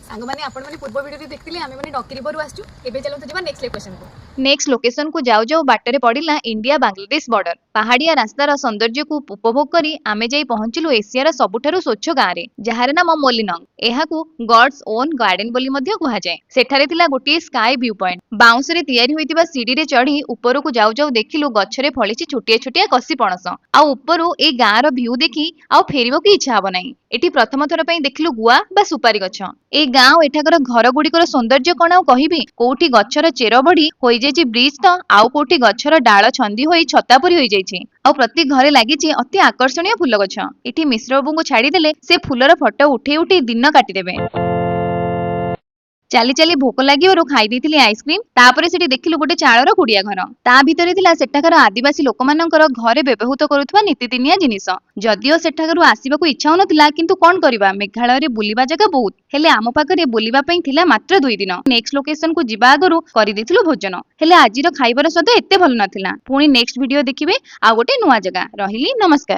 सांग मैंने आपण मैंने पूर्व वीडियो देखते आम मैंने डॉकी रिवर आसचु एबे चलते जीवा नेक्स्ट लोकेशन को। नेक्स्ट लोकेशन को जाऊ जाऊ बाटरे पड़िला इंडिया बांग्लादेश बॉर्डर। पहाड़िया रास्तार सौंदर्य को उपभोग करी आमे जाई पहुंचिलु एशियार सबुठारु स्वच्छ गाँ रे जहार नाम मोलिनंग। एहाकू गॉड्स ओन गार्डन बोली मध्य कुहाजाए। सेठारे थिला गोटिए स्काई व्यू पॉइंट। बाउंस रे तैयारी होइतिबा सीढ़ी रे चढ़ी ऊपर को जाऊ जाऊ देखिलु गछरे फळिछि छुटिया छुटिया कसी पणस। आ ऊपरु ए गाँ रो व्यू देखि आ फेरिबो की इच्छा हबो नाही। एटी प्रथम थर पई देखिलु गुआ बा सुपारी गछ। ए गाँ एठाकर घर गुड़िकर सौंदर्य कण आ कहिबी कोठी गछर चेर बढी होई जाइछि ब्रिज तो आउ कोठी गछर डाळ छंदी होई छतापरी होई जाइछि। आ प्रति घरे लागिछि अति आकर्षणीय फूल गछ। एठी मिश्र बाबूଙ୍କୁ छाड़ी देले से फूलर फोटो उठे उठे दिन काटी देबे। चाली चाली भोक लागिबारु खाई देइथिली आइसक्रीम। तापरे सेठी देखिलु गोटे चाळर कुडिया घर। ता भितरे थिला सेठाकर आदिवासी लोकमानकर घरे व्यवहृत करुथुवा नीतिदिनिया जिनिस। जदिओ सेठाकरु आसीबाकू इच्छा होनथिला किंतु कोन करिबा मेघालय रे बुलिबा जगह बहुत हेले आम पाखरे बुलिबा पई थिला मात्र 2 दिन। नेक्स्ट लोकेशन को जिबा आगरु करि देइथिलु भोजन हेले आजिर खाइबार स्वाद एते भल नथिला। पुणी नेक्स्ट वीडियो देखिबे आ गोटे नुवा जगह। रहिली नमस्कार।